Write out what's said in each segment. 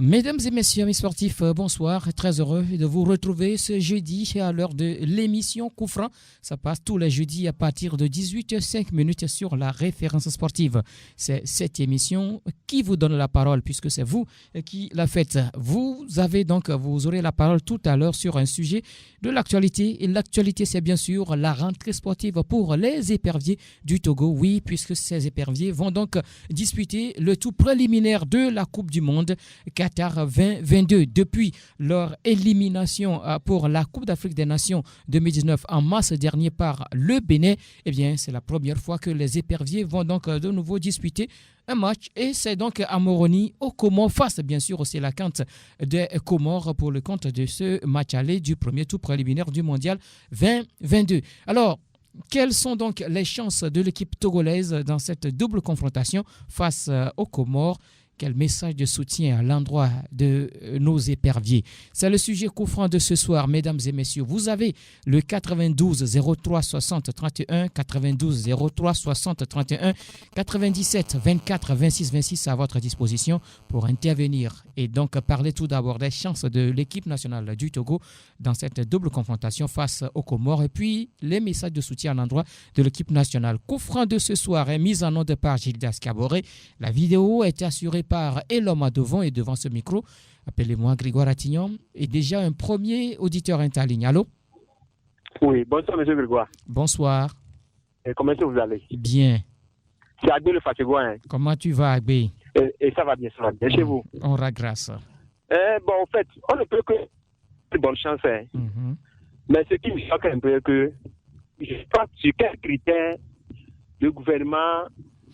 Mesdames et messieurs, amis sportifs, bonsoir. Très heureux de vous retrouver ce jeudi à l'heure de l'émission Coup Franc. Ça passe tous les jeudis à partir de 18h05 sur la référence sportive. C'est cette émission qui vous donne la parole puisque c'est vous qui la faites. Vous aurez la parole tout à l'heure sur un sujet de l'actualité. Et l'actualité, c'est bien sûr la rentrée sportive pour les éperviers du Togo. Oui, puisque ces éperviers vont donc disputer le tout préliminaire de la Coupe du Monde Qatar 2022. Depuis leur élimination pour la Coupe d'Afrique des Nations 2019 en mars dernier par le Bénin, eh bien, c'est la première fois que les éperviers vont donc de nouveau disputer un match et c'est donc à Moroni aux Comores face bien sûr au Sélacanthe des Comores pour le compte de ce match aller du premier tour préliminaire du mondial 2022. Alors, quelles sont donc les chances de l'équipe togolaise dans cette double confrontation face aux Comores? Quel message de soutien à l'endroit de nos éperviers? C'est le sujet coup franc de ce soir, mesdames et messieurs. Vous avez le 92 03 60 31, 92 03 60 31, 97 24 26 26 à votre disposition pour intervenir et donc parler tout d'abord des chances de l'équipe nationale du Togo dans cette double confrontation face aux Comores et puis les messages de soutien à l'endroit de l'équipe nationale. Coup franc de ce soir est mis en onde par Gildas Caboret. La vidéo est assurée par Eloma Devon et devant ce micro, appelez-moi Grégoire Attignon. Et déjà un premier auditeur est en ligne. Allô? Oui, bonsoir monsieur Grégoire. Bonsoir. Et comment est-ce que vous allez? Bien. C'est Agbé le Fatigo. Hein. Comment tu vas, Agbé? Et ça va bien chez vous. On rend grâce. Bon, en fait, on ne peut que de bonne chance. Hein. Mais ce qui me choque un peu, c'est que je ne sais pas sur quels critères le gouvernement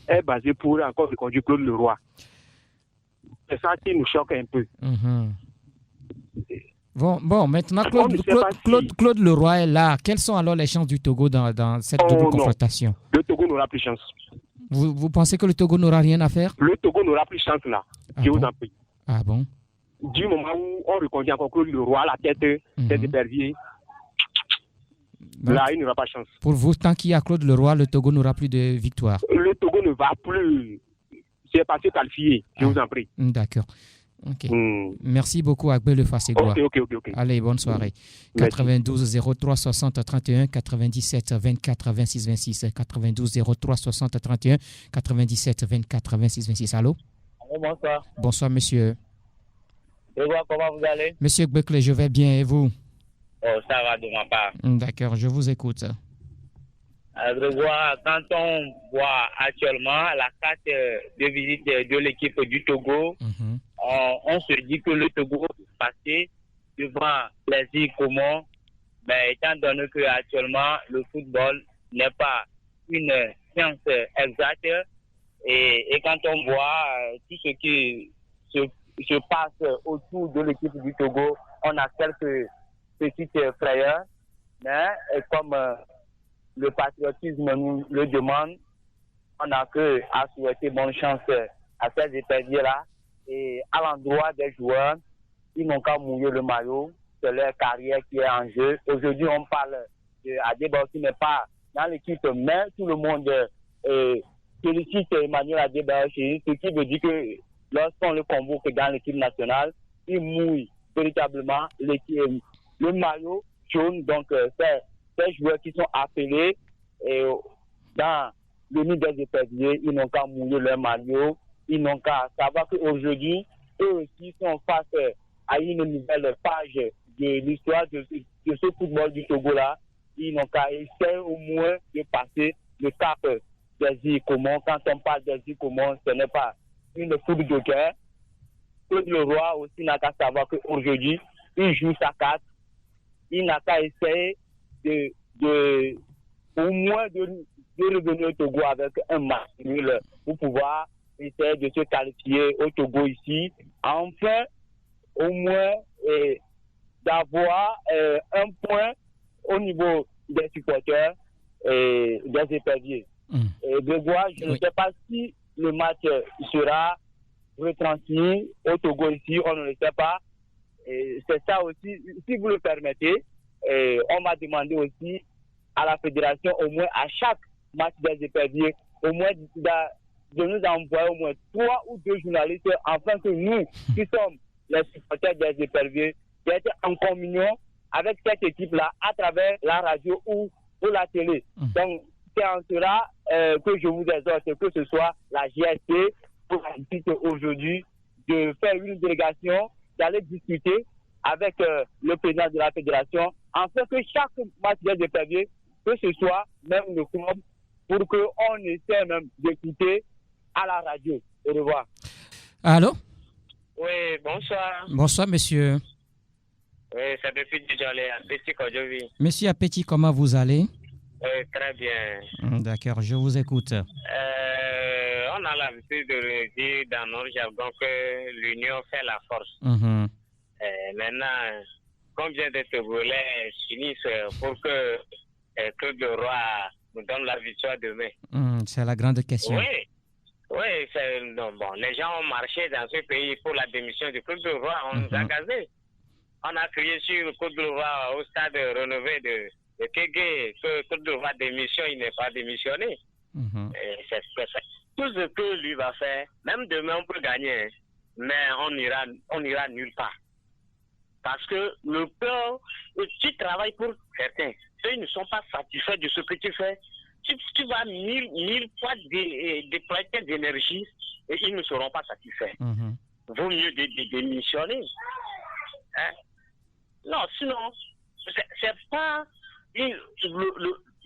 est basé pour encore reconduire Claude Leroy. C'est ça qui nous choque un peu. Bon, maintenant, Claude Leroy est là. Quelles sont alors les chances du Togo dans cette double confrontation? Le Togo n'aura plus chance. Vous pensez que le Togo n'aura rien à faire? Le Togo n'aura plus chance là. Je vous en prie. Ah bon? Du moment où on reconduit encore Claude Leroy à la tête des éperviers, là, il n'aura pas chance. Pour vous, tant qu'il y a Claude Leroy, le Togo n'aura plus de victoire? Le Togo ne va plus. C'est passé qualifié, je vous en prie. D'accord. Ok. Merci beaucoup, Agbé Le Fasségois. Ok. Allez, bonne soirée. Merci. 92 03 60 31, 97 24 26 26. 92 03 60 31, 97 24 26 26. Allô? Bonsoir. Bonsoir, monsieur. Grégoire, comment vous allez? Monsieur Gbekle, je vais bien et vous? Oh, ça va de ma part. D'accord, je vous écoute. Grégoire, quand on voit actuellement la carte de visite de l'équipe du Togo, on se dit que le Togo est passé devant les îles Comores, mais étant donné que actuellement le football n'est pas une science exacte, et quand on voit tout ce qui se passe autour de l'équipe du Togo, on a quelques petites frayeurs, mais comme le patriotisme nous le demande, on n'a que à souhaiter bonne chance à ces éperviers-là. Et à l'endroit des joueurs, ils n'ont qu'à mouiller le maillot, c'est leur carrière qui est en jeu. Aujourd'hui, on parle d'Adeba qui n'est pas dans l'équipe, mais tout le monde félicite Emmanuel Adeba, ce qui veut dire que lorsqu'on le convoque dans l'équipe nationale, il mouille véritablement le maillot jaune. Donc, ces joueurs qui sont appelés dans le nid des éperviers, ils n'ont qu'à mouiller leur maillot, ils n'ont qu'à savoir qu'aujourd'hui, eux aussi sont face à une nouvelle page de l'histoire de ce football du Togo-là. Ils n'ont qu'à essayer au moins de passer le cap des îles Comores. Quand on parle des îles Comores, ce n'est pas une foule de guerre. Claude Leroy aussi n'a qu'à savoir qu'aujourd'hui, il joue sa carte. Il n'a qu'à essayer au moins de revenir au Togo avec un match nul pour pouvoir essayer de se qualifier au Togo ici. Enfin, au moins d'avoir un point au niveau des supporters et des éperviers. Grégoire, je ne sais pas si le match sera retransmis au Togo ici, on ne le sait pas. C'est ça aussi, si vous le permettez, on m'a demandé aussi à la fédération, au moins à chaque match des éperviers, au moins de nous envoyer au moins 3 ou 2 journalistes, afin que nous, qui sommes les supporters des éperviers d'être en communion avec cette équipe-là à travers la radio ou la télé. Donc, c'est en cela que je vous exhorte que ce soit la GST pour aujourd'hui de faire une délégation, d'aller discuter avec le président de la fédération, afin que chaque match des éperviers, que ce soit même le club, pour qu'on essaie même d'écouter à la radio. Au revoir. Allô? Oui, bonsoir. Bonsoir, monsieur. Oui, c'est depuis Djolé, à Petit Kodjovi. Monsieur Apeti, comment vous allez? Très bien. D'accord, je vous écoute. On a l'habitude de dire dans notre jargon que l'union fait la force. Maintenant, combien de Togolais finissent pour que Claude Leroy nous donne la victoire demain? C'est la grande question. Oui, les gens ont marché dans ce pays pour la démission du Claude Leroy. On nous a gazés. On a crié sur le Claude Leroy au stade rénové de Kégué que Claude Leroy démission, il n'est pas démissionné. C'est tout ce que lui va faire. Même demain, on peut gagner, mais on ira nulle part. Parce que le peuple, tu travailles pour certains. Eux, ils ne sont pas satisfaits de ce que tu fais. Tu vas mille fois déployer d'énergie et ils ne seront pas satisfaits. Vaut mieux démissionner. Hein? Non, sinon, c'est pas...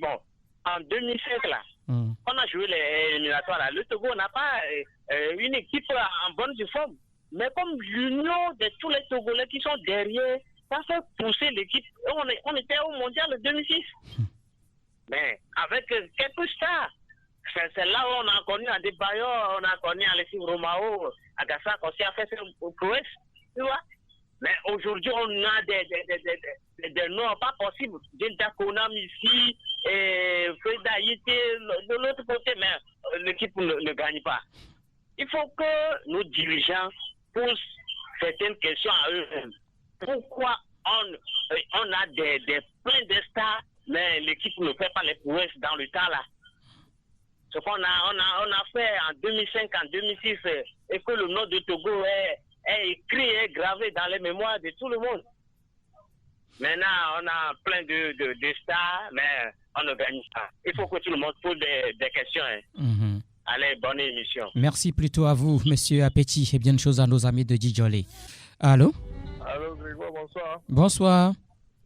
Bon, en 2005, là, on a joué les éliminatoires. Là. Le Togo n'a pas une équipe en bonne forme. Mais comme l'union de tous les Togolais qui sont derrière, ça fait pousser l'équipe. On était au mondial 2006. Mais avec quelques stars, c'est là où on a connu Adebayo, on a connu Alexis Romao, Agassan aussi a fait ses prouesses, tu vois. Mais aujourd'hui, on a des noms pas possibles. Dinta Konam ici, et Freda Yite de l'autre côté, mais l'équipe ne gagne pas. Il faut que nos dirigeants posent certaines questions à eux-mêmes. Pourquoi on a plein de stars, mais l'équipe ne fait pas les prouesses dans le temps là? Ce qu'on a fait en 2005, en 2006, et que le nom de Togo est écrit et gravé dans les mémoires de tout le monde. Maintenant, on a plein de stars, mais on ne gagne pas. Il faut que tout le monde pose des questions. Allez, bonne émission. Merci plutôt à vous, monsieur Apeti, et bien de choses à nos amis de Djidjolé. Allô? Allô, Grégoire, bonsoir. Bonsoir.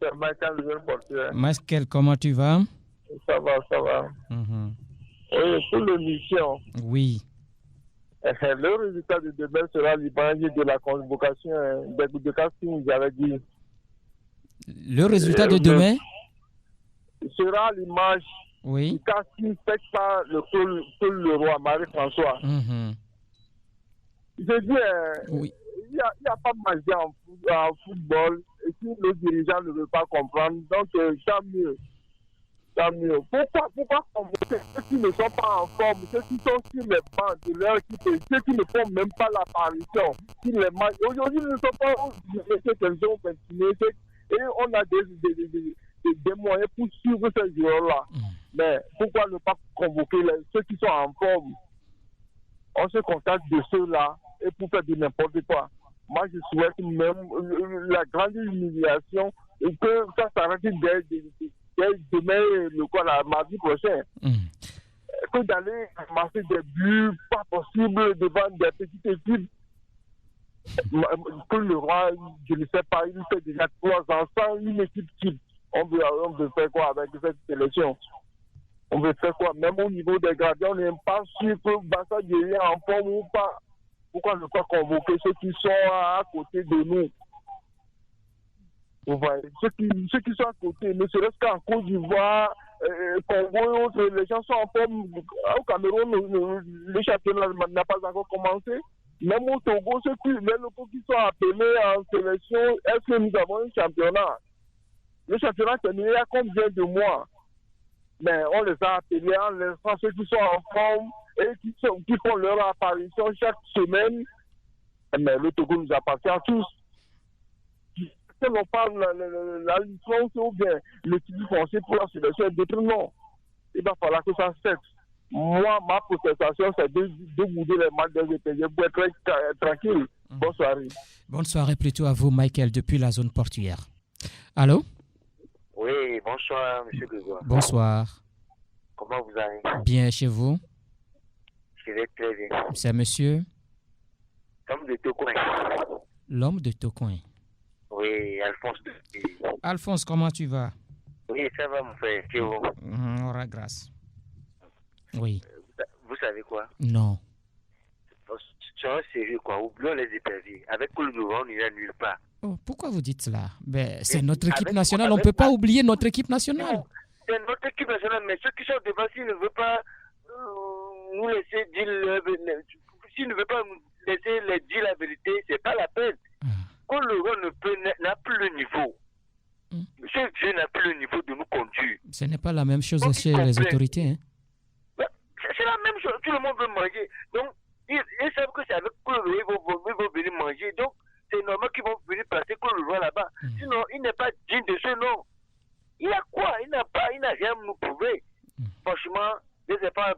C'est Michael, le portier. Michael, comment tu vas? Ça va. Oui, pour l'émission. Oui. Le résultat de demain sera l'image de la convocation de casting, j'avais dit. Le résultat de demain sera l'image du casting fait par le roi Marie-François. Je dis, il n'y a pas de magie en football, et si le dirigeant ne veut pas comprendre, donc tant mieux. Pourquoi convoquer ceux qui ne sont pas en forme, ceux qui sont sur les bancs de leur équipe, ceux qui ne font même pas l'apparition, aujourd'hui ils ne sont pas qu'elles ont continué, et on a des moyens pour suivre ces joueurs-là. Mais pourquoi ne pas convoquer ceux qui sont en forme? On se contacte de ceux-là et pour faire de n'importe quoi. Moi, je souhaite même la grande humiliation et que ça s'arrête dès demain, mardi prochain. Que d'aller ramasser des buts pas possibles devant des petites équipes. Que le roi, je ne sais pas, il fait déjà 3 ans sans une équipe type. On veut faire quoi avec cette sélection? On veut faire quoi? Même au niveau des gardiens, on n'est pas sûr que Bassa est en forme ou pas. Pourquoi ne pas convoquer ceux qui sont à côté de nous? Vous voyez, ceux qui sont à côté, ne serait-ce qu'en Côte d'Ivoire, Congo et autres, les gens sont en forme. Au Cameroun, le championnat n'a pas encore commencé. Même au Togo, les locaux qui sont appelés en sélection, est-ce que nous avons un championnat? Le championnat terminé il y a combien de mois? Mais on les a appelés en laissant ceux qui sont en forme et qui font leur apparition chaque semaine. Mais le Togo nous appartient à tous. Si on parle la licence ou bien le titre foncier pour la sélection, d'autres non. Il va falloir que ça cesse. Moi, ma protestation, c'est de bouder les matchs des EPG pour être tranquille. Bonsoir. Bonne soirée plutôt à vous, Michael, depuis la zone portuaire. Allô? Oui, bonsoir, monsieur Grégoire. Bonsoir. Comment vous allez? Bien chez vous? Je vais très bien. C'est monsieur? L'homme de Tocoin. L'homme de Tocoin. Oui, Alphonse. Alphonse, comment tu vas? Oui, ça va, mon frère. C'est vous. Aura grâce. Oui. Vous savez quoi? Non. Soyons sérieux, quoi. Oublions les éperviers. Avec Claude Laurent, on n'ira nulle part. Oh, pourquoi vous dites cela? Ben, c'est notre équipe avec, nationale. On ne peut pas oublier notre équipe nationale. C'est notre équipe nationale, mais ceux qui sont devant, s'ils ne veulent pas nous laisser dire s'ils ne veulent pas nous laisser les dire la vérité, c'est pas la peine. Claude Laurent n'a plus le niveau. Ce Dieu n'a plus le niveau de nous conduire. Ce n'est pas la même chose chez les autorités. Hein? C'est la même chose. Tout le monde veut manger. Donc, ils savent que c'est avec Claude Laurent ils vont venir manger. Donc, c'est normal qu'ils vont venir placer Claude Laurent là-bas. Sinon, il n'est pas digne de ce nom. Il a quoi? Il n'a rien à nous prouver. Franchement, les efforts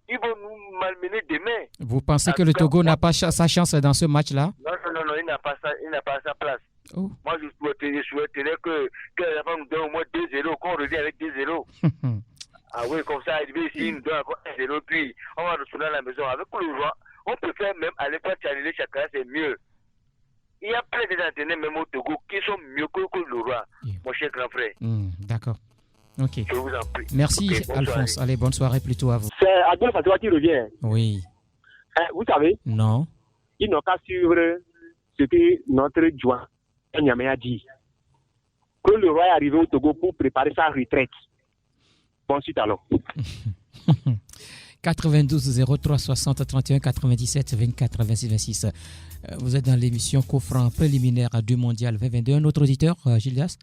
ils vont nous malmener demain. Vous pensez que le Togo n'a pas sa chance dans ce match-là? Non, il n'a pas sa place. Oh. Moi, je souhaiterais que la femme nous donne au moins 2-0, qu'on revient avec 2-0. Ah oui, comme ça, ici, nous donne encore 1-0, puis on va retourner à la maison. Avec le roi, on préfère même aller faire challenger chacun, c'est mieux. Il y a plein d'entraîneurs, même au Togo, qui sont mieux que le roi, mon cher grand frère. D'accord. Ok. Je vous en prie. Merci, okay, Alphonse. Soirée. Allez, bonne soirée plutôt à vous. C'est Adolphe Adoua qui revient. Oui. Vous savez? Non. Ils n'ont qu'à suivre ce que notre joint Niamey a dit. Que le roi est arrivé au Togo pour préparer sa retraite. Bon, suite alors. 92 03 60 31 97 24 26 26. Vous êtes dans l'émission Coup-Franc préliminaire du Mondial 2022. Un autre auditeur, Gildas?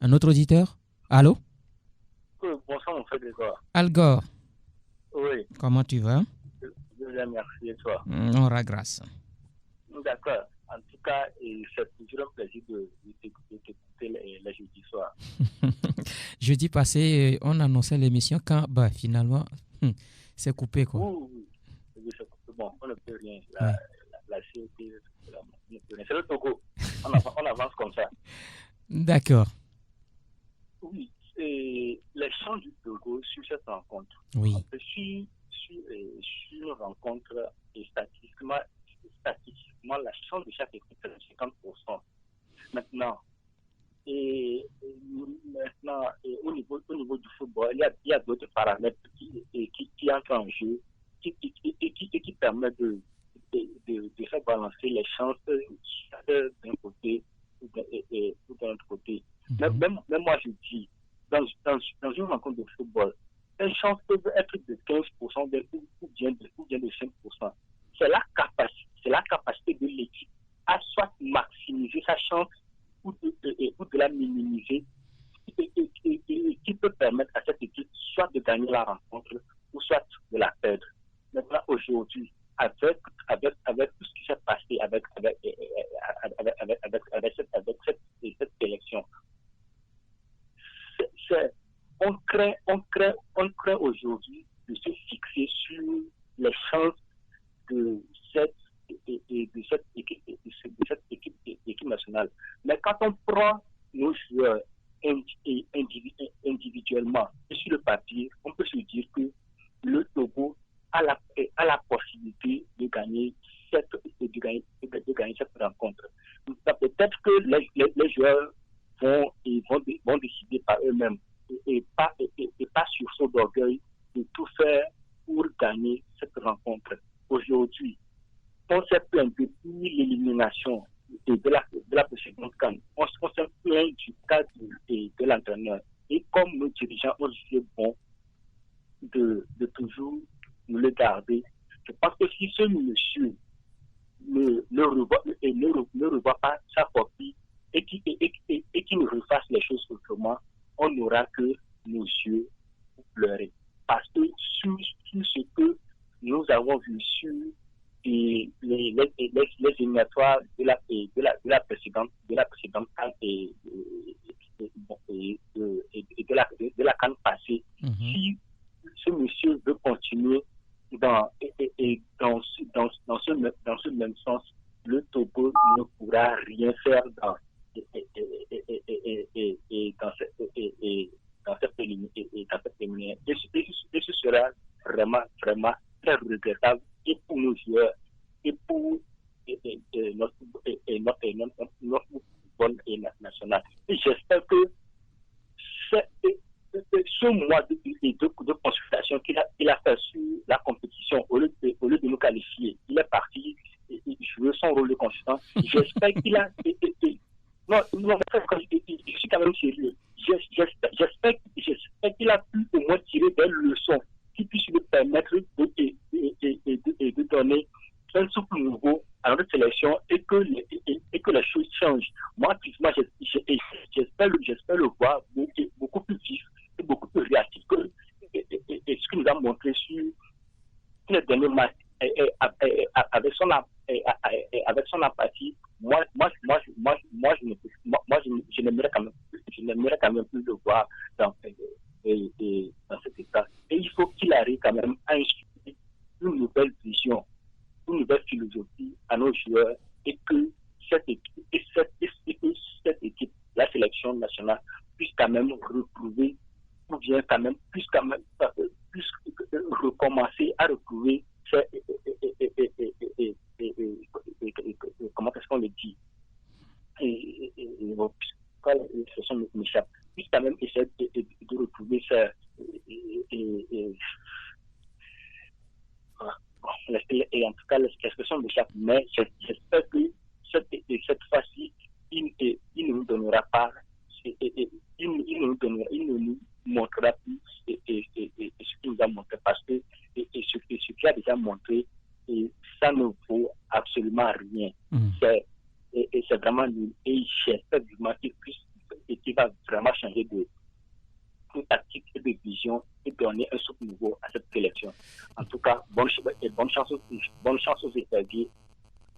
Un autre auditeur? Allô? Bonsoir, mon frère Grégoire. Algor. Oui. Comment tu vas? Je vous remercie, et toi? On aura grâce. D'accord. En tout cas, c'est toujours un plaisir de t'écouter les jeudis soirs. Jeudi passé, on annonçait l'émission quand finalement, c'est coupé, quoi. Oui, c'est coupé. Bon, on ne peut rien. La CET, c'est le Togo. On avance comme ça. D'accord. Oui, les champs du Togo sur cette rencontre. Oui. Sur une rencontre, et statistiquement, la chance de chaque équipe est de 50%. Maintenant, au niveau du football, il y a d'autres paramètres qui entrent en jeu et qui permettent de faire balancer les chances d'un côté ou d'un autre côté. Même moi, je dis, dans une rencontre de football, les chances peuvent être de 15% ou bien de 5%. C'est la capacité de l'équipe à soit maximiser sa chance ou de la minimiser et qui peut permettre à cette équipe soit de gagner la rencontre ou soit de la perdre. Maintenant, aujourd'hui, avec tout ce qui s'est passé avec cette élection, on craint aujourd'hui de se fixer sur les chances de cette équipe nationale. Mais quand on prend nos joueurs individuellement et sur le papier, on peut se dire que le Togo a la possibilité de gagner cette rencontre. Peut-être que les joueurs vont décider par eux-mêmes et pas sur d'orgueil de tout faire pour gagner cette rencontre. Aujourd'hui, on s'est plaint depuis l'élimination de la précédente CAN. On s'est plaint du cas de l'entraîneur. Et comme nos dirigeants ont jugé bon de toujours nous le garder, je pense que si ce monsieur ne revoit pas sa copie et qui ne refasse les choses autrement, on n'aura que nos yeux pour pleurer. Parce que sur ce que nous avons vu sur les éliminatoires de la précédente CAN et de la CAN passée, si ce monsieur veut continuer dans ce même sens, le Togo dans cette préliminaire. Et ce sera vraiment, vraiment très regrettable et pour nos joueurs et pour notre football national. Et j'espère que ce mois de consultation qu'il a fait sur la compétition, au lieu de nous qualifier, il est parti jouer son rôle de consultant. J'espère qu'il a... Non, je suis quand même sérieux. J'espère qu'il a pu au moins tirer des leçons qui puissent lui permettre de donner un souffle nouveau à notre sélection et que les choses changent. Moi, j'espère le voir beaucoup plus vif et beaucoup plus réactif que ce qu'il nous a montré sur les derniers matchs avec son apathie. Moi, je n'aimerais quand même plus le voir dans cet état. Et il faut qu'il arrive quand même à inspirer une nouvelle vision, une nouvelle philosophie à nos joueurs et que cette équipe, la sélection nationale, puisse quand même retrouver, ou bien quand même, puisse recommencer à retrouver comment est-ce qu'on le dit l'expression m'échappe, puisse quand même essayer de retrouver ça et en tout cas l'expression m'échappe, mais j'espère que cette fois-ci il ne nous donnera pas il ne nous montrera plus ce qu'il nous a montré parce que ce qu'il a déjà montré ça ne vaut absolument rien. C'est vraiment nul. Et j'espère vraiment qu'il va vraiment changer de tactique et de vision et donner un souffle nouveau à cette sélection. En tout cas, bonne chance aux États-Unis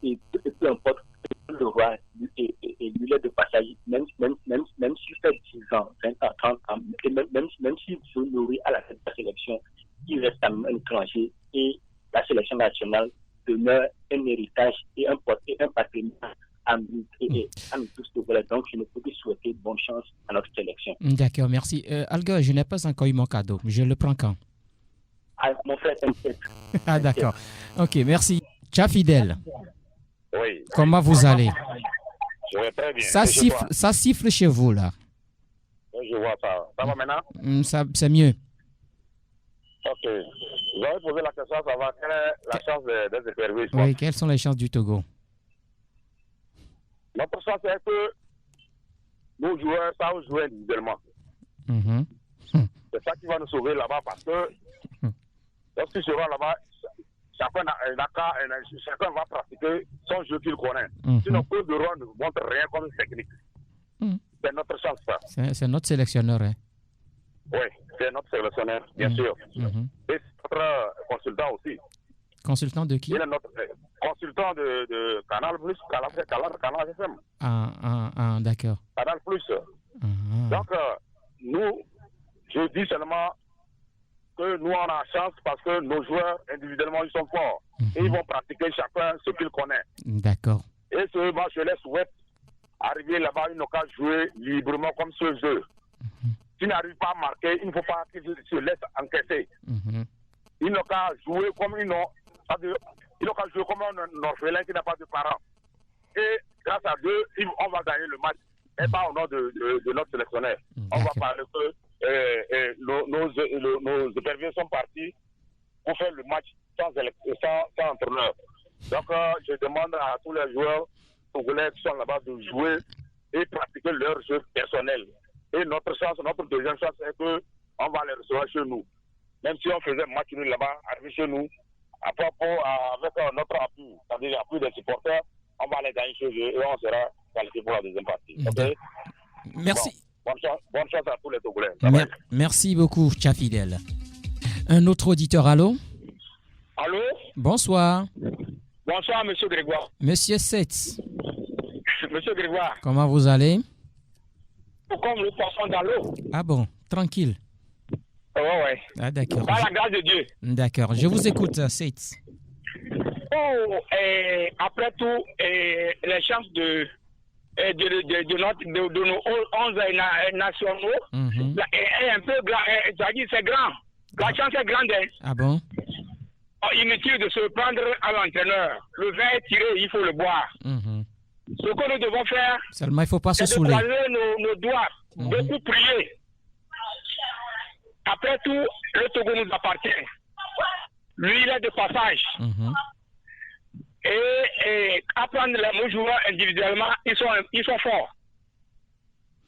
et peu importe le roi et lui est de passage, même s'il fait 10 ans, 20 ans, 30 ans, et même s'il se nourrit à la tête de la sélection, il reste quand même un étranger et la sélection nationale demeure un héritage et un patrimoine à nous tous. Donc, je ne peux que souhaiter bonne chance à notre sélection. D'accord, merci. Alga, je n'ai pas encore eu mon cadeau. Je le prends quand? Mon frère, t'inquiète. Ah, d'accord. Ok, merci. Ciao, fidèle. Oui. Comment vous allez? Je vais très bien. Ça siffle chez vous, là. Je vois ça. Ça va maintenant? C'est mieux. Ok. Vous avez posé la question, ça va. Quelle est la chance d'être épervé? Oui, quelles sont les chances du Togo? Notre chance, c'est que nos joueurs savent jouer individuellement. C'est ça qui va nous sauver là-bas parce que lorsqu'ils seront là-bas, chacun va pratiquer son jeu qu'il connaît. Sinon, Claude Leroy ne montre rien comme technique. C'est notre chance, ça. C'est notre sélectionneur, hein? Oui, c'est notre sélectionneur, bien sûr. Et c'est notre consultant aussi. Consultant de qui? Il est notre consultant de Canal Plus, Canal FM. D'accord. Canal Plus. Donc, nous, je dis seulement que nous, on a chance parce que nos joueurs, individuellement, ils sont forts. Et ils vont pratiquer chacun ce qu'ils connaissent. D'accord. Et moi, je les souhaite arriver là-bas, ils n'ont qu'à jouer librement comme ceux eux. S'ils n'arrivent pas à marquer, il ne faut pas qu'ils se laissent encaisser. Ils n'ont qu'à jouer comme ils n'ont qu'à jouer comme un orphelin qui n'a pas de parents. Et grâce à eux, on va gagner le match. Et pas au nom de notre sélectionneur. On va parler que nos éperviers sont partis pour faire le match sans entraîneur. Donc, je demande à tous les joueurs togolais qui sont là-bas de jouer et pratiquer leur jeu personnel. Et notre deuxième chance, c'est qu'on va les recevoir chez nous. Même si on faisait match nul là-bas, arriver chez nous, avec notre appui, c'est-à-dire l'appui des supporters, on va les gagner chez eux et on sera qualifié pour la deuxième partie. Okay? Merci. Bon, bonne chance à tous les Togolais. Merci beaucoup, Tchafidel. Un autre auditeur, allô? Allô? Bonsoir. Bonsoir, Monsieur Grégoire. Monsieur Setz. Monsieur Grégoire. Comment vous allez? Comme le poisson dans l'eau. Ah bon, tranquille. Ouais. Ah d'accord. Par la grâce de Dieu. D'accord, je vous écoute, Setz. Après tout, les chances de de nos 11 nationaux est un peu grand. C'est-à-dire c'est grand. La chance est grande. Ah bon? Inutile de se prendre à l'entraîneur. Le vin est tiré, il faut le boire. Ce que nous devons faire, seulement il ne faut pas se c'est de saouler. croiser nos doigts, beaucoup prier. Après tout, le Togo nous appartient. Lui, il est de passage. Et apprendre les joueurs individuellement, ils sont forts.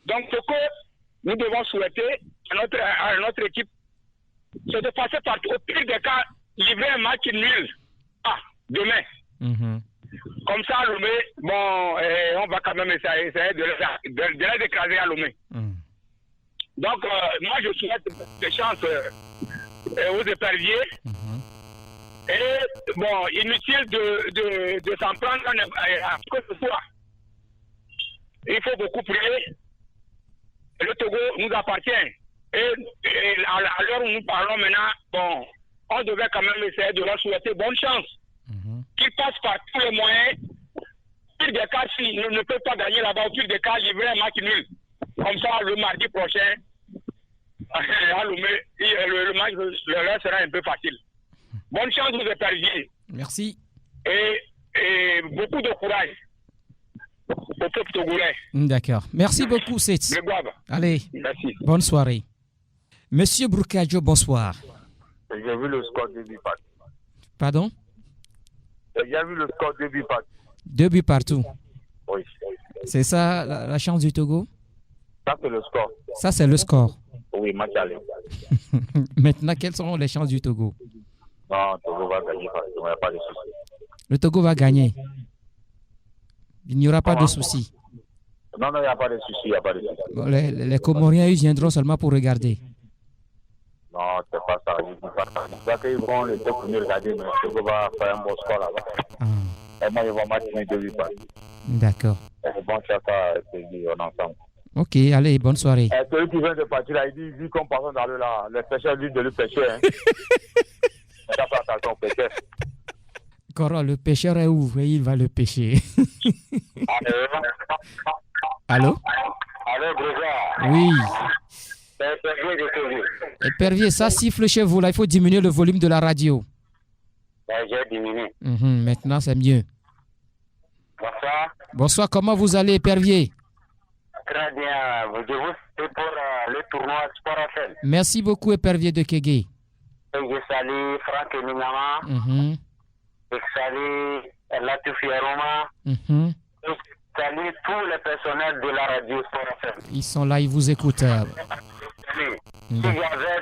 Donc, ce que nous devons souhaiter à notre équipe, c'est de passer partout. Au pire des cas, livrer un match nul. Demain. Comme ça, Lomé, on va quand même essayer de les écraser à Lomé. Donc, moi, je souhaite des chances aux éperviers. Et inutile de s'en prendre à quoi que ce soit. Il faut beaucoup prier. Le Togo nous appartient. Et à l'heure où nous parlons maintenant, on devait quand même essayer de leur souhaiter bonne chance. Qu'ils passent par tous les moyens. Au pire des cas, s'ils ne peuvent pas gagner là-bas, au pire des cas, livrer un match nul. Comme ça, le mardi prochain, le match leur sera un peu facile. Bonne chance aux éperviers. Merci. Et beaucoup de courage au peuple togolais. D'accord. Merci beaucoup, Seth. Allez, merci. Bonne soirée. Monsieur Broukadjo, bonsoir. J'ai vu le score 2 buts partout. Pardon? J'ai vu le score 2 buts partout. 2 buts partout. Oui. C'est ça la chance du Togo? Ça, c'est le score. Ça, c'est le score. Oui, match aller. Maintenant, quelles seront les chances du Togo? Non, le Togo va gagner, il n'y a pas de souci. Le Togo va gagner. Il n'y aura pas de souci. Non, il n'y a pas de souci, il n'y a pas de souci. Bon, les Comoriens, ils viendront seulement pour regarder. Non, c'est pas ça. Je dis pas ça. Je crois qu'ils vont les deux premiers regarder, mais le Togo va faire un bon score là-bas. Et moi, ils vont matcher 2 buts partout. D'accord. Bon, chacun, on ensemble. Ok, allez, bonne soirée. Celui qui vient de partir là, il dit qu'on passe dans l'eau là, le pêcheur dit de le pêcher. Hein. Ça fait attention, pêcheur. Cora, le pêcheur est où? Et il va le pêcher. Allô? Allô, Grégoire. Oui. C'est Épervier de Togo. Épervier, ça siffle chez vous là, il faut diminuer le volume de la radio. J'ai diminué. Maintenant, c'est mieux. Bonsoir. Bonsoir, comment vous allez, Épervier? Très bien. Je vous salue pour le tournoi Sport FM. Merci beaucoup, Épervier de Kégué. Je salue Franck Eminama. Je salue Latouf Yaroma. Je salue tous les personnels de la radio Sport FM. Ils sont là, ils vous écoutent. Si j'avais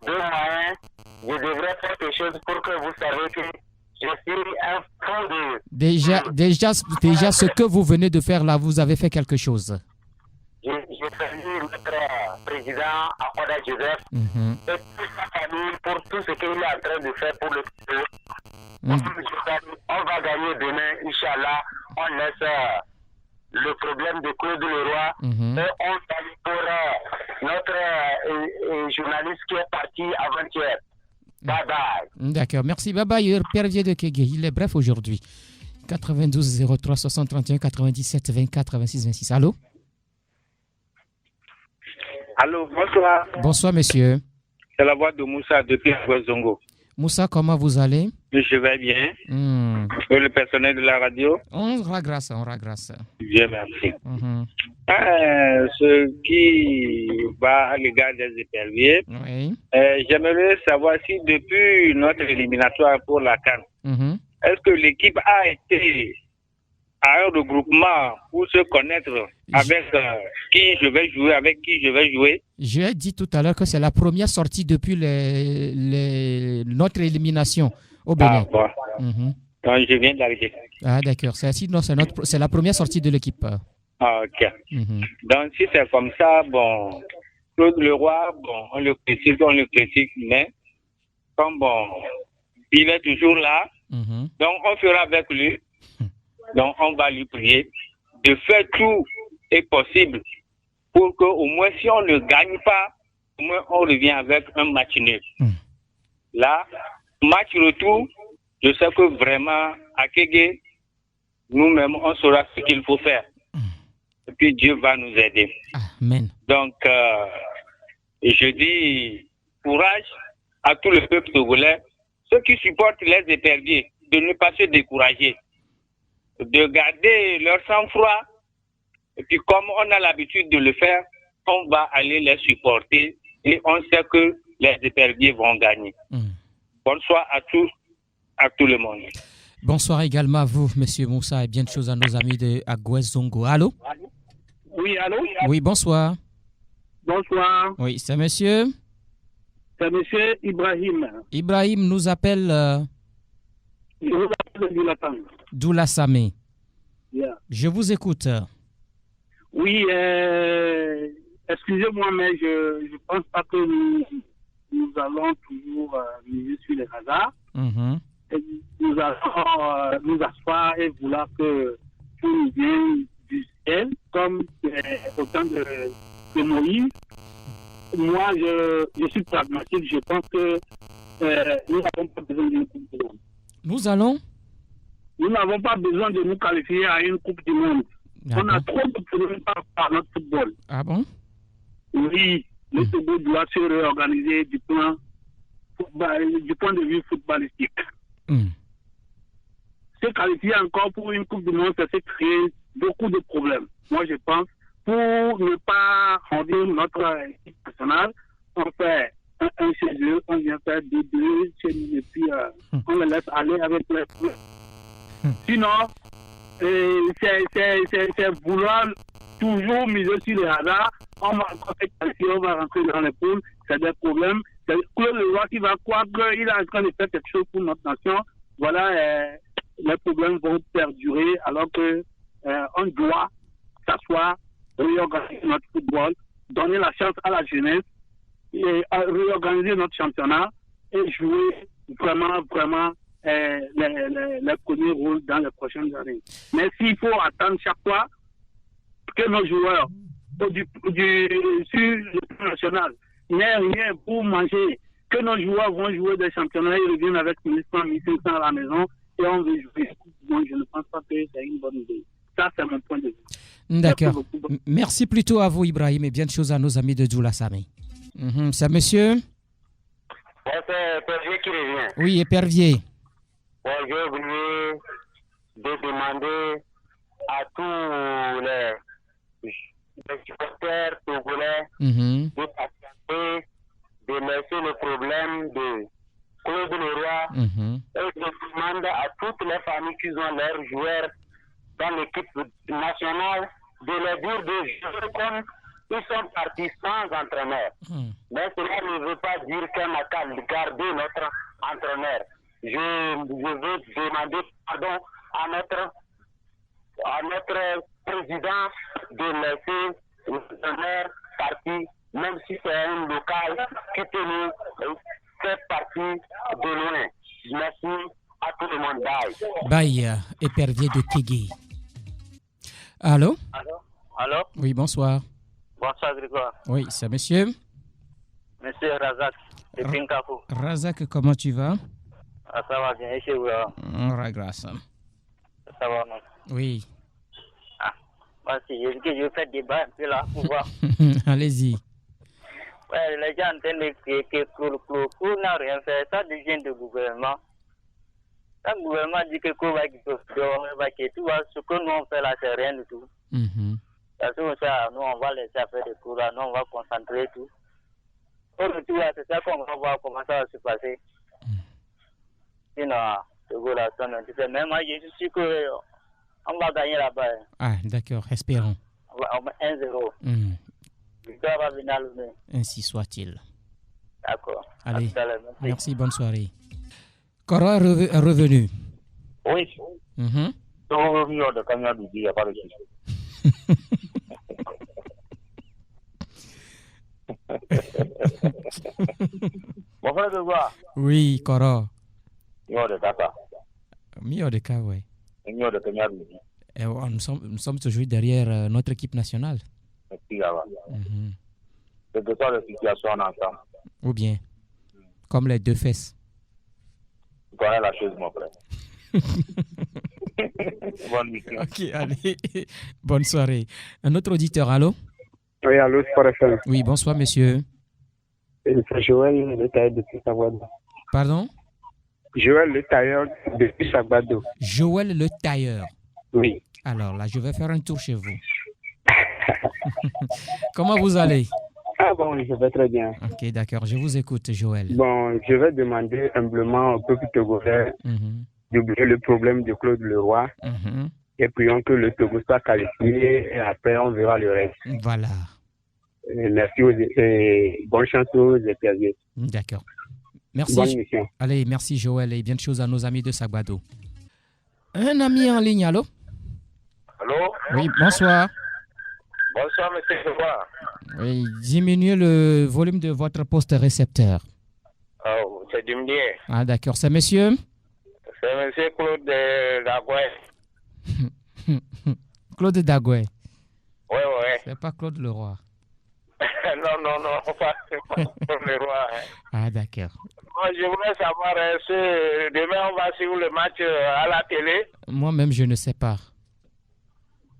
2 moyens, je devrais faire quelque chose pour que vous sachiez que je suis un fond de... Déjà, ce que vous venez de faire là, vous avez fait quelque chose. Je salue notre président Akoda Joseph et toute sa famille pour tout ce qu'il est en train de faire pour le pays. On va gagner demain, Inch'Allah. On laisse le problème de Claude Leroy et on salue pour notre journaliste qui est parti avant-hier. Bye bye. D'accord, merci. Bye bye, Pervier de Kégué. Il est bref aujourd'hui. 92 03 60 31 97 24 26 26. Allô? Allô, bonsoir. Bonsoir, monsieur. C'est la voix de Moussa depuis Zongo. Moussa, comment vous allez? Je vais bien. Et le personnel de la radio? On rend grâce. Bien, merci. Ce qui va à l'égard des éperviers, j'aimerais savoir si depuis notre éliminatoire pour la CAN, est-ce que l'équipe a été à un regroupement pour se connaître avec qui je vais jouer, avec qui je vais jouer? J'ai dit tout à l'heure que c'est la première sortie depuis notre élimination au Bénin. Donc, je viens d'arriver. Ah, d'accord. C'est la première sortie de l'équipe. Ok. Donc, si c'est comme ça, bon, Claude Leroy, bon, on le critique, mais comme bon, il est toujours là, donc on fera avec lui. Donc, on va lui prier de faire tout est possible pour qu'au moins, si on ne gagne pas, au moins, on revient avec un match nul. Là, match retour, je sais que vraiment, à Kégué, nous-mêmes, on saura ce qu'il faut faire. puis Dieu va nous aider. Amen. Donc, je dis courage à tout le peuple togolais, ceux qui supportent les éperviers, de ne pas se décourager, de garder leur sang-froid. Et puis, comme on a l'habitude de le faire, on va aller les supporter et on sait que les éperviers vont gagner. Bonsoir à tous, à tout le monde. Bonsoir également à vous, Monsieur Moussa, et bien de choses à nos amis de Agouez-Zongo. Allô? Oui, allô? Oui, bonsoir. Bonsoir. Oui, c'est monsieur? C'est monsieur Ibrahim. Ibrahim nous appelle... Je vous appelle de Doulassame. Doulassame. Yeah. Je vous écoute. Oui, excusez-moi, mais je ne pense pas que nous allons toujours miser sur les hasards. Nous allons nous asseoir et vouloir que tout nous vienne du ciel, comme au temps de Moïse. Moi, je suis pragmatique. Je pense que nous n'avons pas besoin d'une Coupe du Monde. Nous n'avons pas besoin de nous qualifier à une Coupe du Monde. On a trop de problèmes par notre football. Ah bon? Oui, le Togo doit se réorganiser du point de vue footballistique. Se qualifier encore pour une Coupe du Monde, ça s'est créé beaucoup de problèmes. Moi, je pense, pour ne pas rendre notre équipe nationale, on fait un chez eux, on vient faire deux chez nous, et puis on les laisse aller avec les clubs. Sinon, c'est vouloir toujours miser sur les hasards. On va encore faire qualifier, on va rentrer dans les poules, c'est des problèmes. C'est le roi qui va croire qu'il est en train de faire quelque chose pour notre nation. Voilà, les problèmes vont perdurer alors que on doit s'asseoir, réorganiser notre football, donner la chance à la jeunesse, et réorganiser notre championnat et jouer vraiment les premiers rôles dans les prochaines années. Mais s'il faut attendre chaque fois que nos joueurs sur le plan national n'aient rien pour manger, que nos joueurs vont jouer des championnats et reviennent avec 1100, 1500 à la maison et on veut jouer. Moi, je ne pense pas que c'est une bonne idée. Ça, c'est mon point de vue. D'accord. Merci plutôt à vous, Ibrahim, et bien de choses à nos amis de Doulassame. C'est monsieur? C'est Épervier qui revient. Oui, Épervier. J'ai voulu demander à tous les supporters togolais de patienter, de laisser le problème de Claude Leroy et je demande à toutes les familles qui ont leurs joueurs dans l'équipe nationale de les dire de jouer comme ils sont partis sans entraîneur. Mais cela ne veut pas dire qu'on a qu'à garder notre entraîneur. Je veux demander pardon à notre président de laisser l'entraîneur partir, même si c'est un local qui peut nous faire partie de loin. Merci à tout le monde. Bye. Bye, Épervier de Kégé. Allô? Allô? Oui, bonsoir. Bonsoir, Grégoire. Oui, c'est monsieur? Monsieur Razak, de Pinkafou. Razak, comment tu vas? Ah, ça va bien, et chez vous? Grâce. Ça va, non? Oui. Ah, moi aussi, je vais faire débat un peu là, pour voir. Allez-y. Ouais, les gens entendent que n'a rien fait, ça devient du gouvernement. Quand le gouvernement dit que tout ce que nous on fait là, c'est rien du tout. Parce que ça, nous on va laisser faire des cours là, nous on va concentrer tout. Pour le tout là, c'est ça qu'on va voir comment ça va se passer. Sinon, le goût là, ça ne fait même, je suis sûr qu'on va gagner là-bas. Ah, d'accord, espérons. On va 1-0. Victoire va venir à l'honneur. Ainsi soit-il. D'accord. Allez, merci, bonne soirée. Cora est revenu. Oui. De Kenya, il n'y a pas de Mon frère de quoi? Oui, Cora. Mio de Kaka. Mio de Kaka, oui. Mio de Kenya. Nous sommes toujours derrière notre équipe nationale. C'est de ça la situation en ensemble. Ou bien, comme les deux fesses. Tu connais la chose, mon frère. Bonne mission. Ok, allez. Bonne soirée. Un autre auditeur, allô? Oui, allô, Sport FM. Oui, bonsoir, monsieur. C'est Joël, le tailleur depuis Sagbado. Pardon? Joël, le tailleur depuis Sagbado. Joël, le tailleur. Oui. Alors là, je vais faire un tour chez vous. Comment vous allez? Ah bon, je vais très bien. Ok, d'accord. Je vous écoute, Joël. Bon, je vais demander humblement au peuple togolais d'oublier le problème de Claude Leroy et prions que le Togo soit qualifié et après on verra le reste. Voilà. Merci et bonne chance aux étrangers. D'accord. Merci. Bonne mission. Allez, merci Joël et bien de choses à nos amis de Sagbado. Un ami en ligne, allô? Allô? Oui, bonsoir. Bonsoir, monsieur Leroy. Oui, diminuez le volume de votre poste récepteur. Oh, c'est diminué. Ah, d'accord. C'est monsieur? C'est monsieur Claude Dagoué. Claude Dagoué. Oui, oui. C'est pas Claude Leroy. non, pas Claude Leroy. Ah, d'accord. Moi, je voudrais savoir si demain on va suivre le match à la télé. Moi-même, je ne sais pas.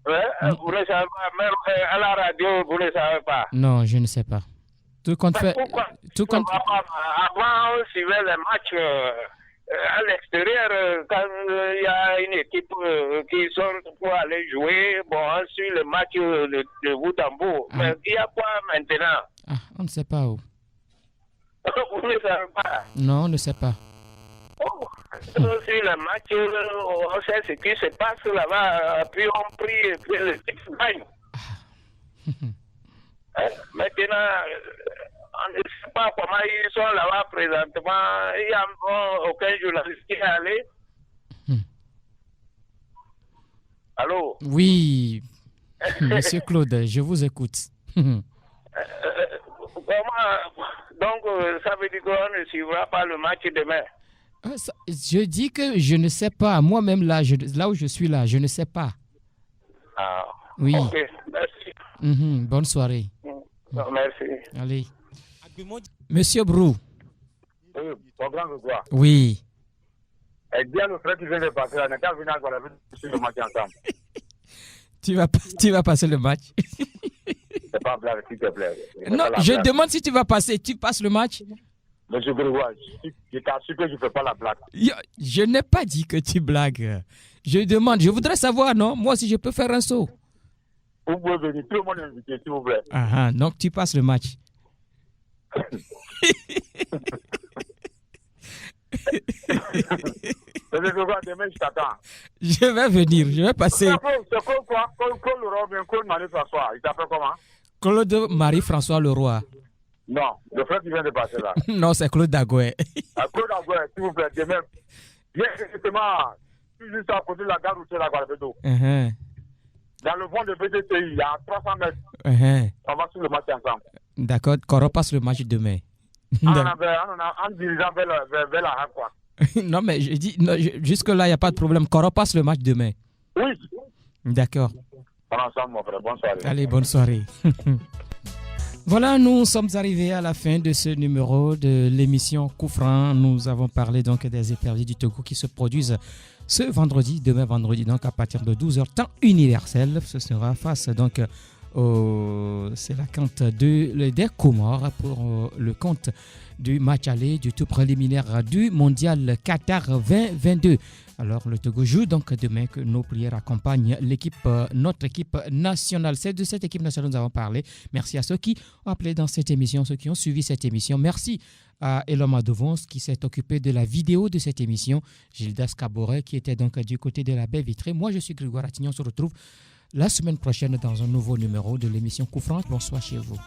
Vous ne savez pas, même à la radio, vous ne savez pas. Non, je ne sais pas. Tout compte fait. Pourquoi? Tout compte... Avant, on suivait les matchs à l'extérieur, quand il y a une équipe qui sort pour aller jouer, bon, on suit le match de bout en bout. Mais il y a quoi maintenant? Ah, on ne sait pas où. Vous ne savez pas? Non, on ne sait pas. Sur le match, on sait ce qui se passe là-bas, puis on prie que le type gagne. Maintenant, on ne sait pas comment ils sont là-bas présentement. Il n'y a aucun journaliste qui est allé. Allô? Oui, monsieur Claude, je vous écoute. Comment? Donc, ça veut dire qu'on ne suivra pas le match demain. Je dis que je ne sais pas. Moi-même, là où je suis là, je ne sais pas. Ah, oui. Ok, merci. Bonne soirée. Merci. Allez. Monsieur Brou. Oui, programme quoi? Oui. Et bien le frère qui vient de passer, on est venu à la sur le match ensemble. Tu vas passer le match. C'est pas blague, s'il te plaît. Non, je demande si tu vas passer. Tu passes le match? Monsieur Grégoire, je t'assure que je ne fais pas la blague. Je n'ai pas dit que tu blagues. Je demande, je voudrais savoir, non? Moi, si je peux faire un saut. Vous pouvez venir, tout le monde est invité, s'il vous plaît. Ah, donc tu passes le match. Monsieur Grégoire, demain, je t'attends. Je vais venir, je vais passer. C'est quoi? Claude Leroy, bien Claude Marie-François. Il s'appelle comment? Claude Marie-François Leroy. Non, le frère qui vient de passer là. Non, c'est Claude Dagoué. Claude Dagoué, s'il vous plaît, demain. Viens exactement, juste à côté de la gare routière à Guadeloupe. Dans le fond de BTTI, il y a 300 mètres. On va sur le match ensemble. D'accord, qu'on passe le match demain. En dirigeant vers la rame, quoi. Non, mais je dis, jusque-là, il n'y a pas de problème. Qu'on passe le match demain. Oui. D'accord. On est ensemble, mon frère. Bonne soirée. Allez, bonne soirée. Voilà, nous sommes arrivés à la fin de ce numéro de l'émission Coup Franc. Nous avons parlé donc des éperviers du Togo qui se produisent ce vendredi, demain vendredi, donc à partir de 12h, temps universel. Ce sera face donc c'est la compte des Comores pour le compte du match aller du tout préliminaire du mondial Qatar 2022. Alors le Togo joue donc demain, que nos prières accompagnent notre équipe nationale. C'est de cette équipe nationale que nous avons parlé. Merci à ceux qui ont appelé dans cette émission, ceux qui ont suivi cette émission. Merci à Eloma Devons qui s'est occupé de la vidéo de cette émission. Gildas Caboret qui était donc du côté de la baie vitrée. Moi je suis Grégoire Attignon. On se retrouve la semaine prochaine dans un nouveau numéro de l'émission Coup Franc. Bonsoir chez vous.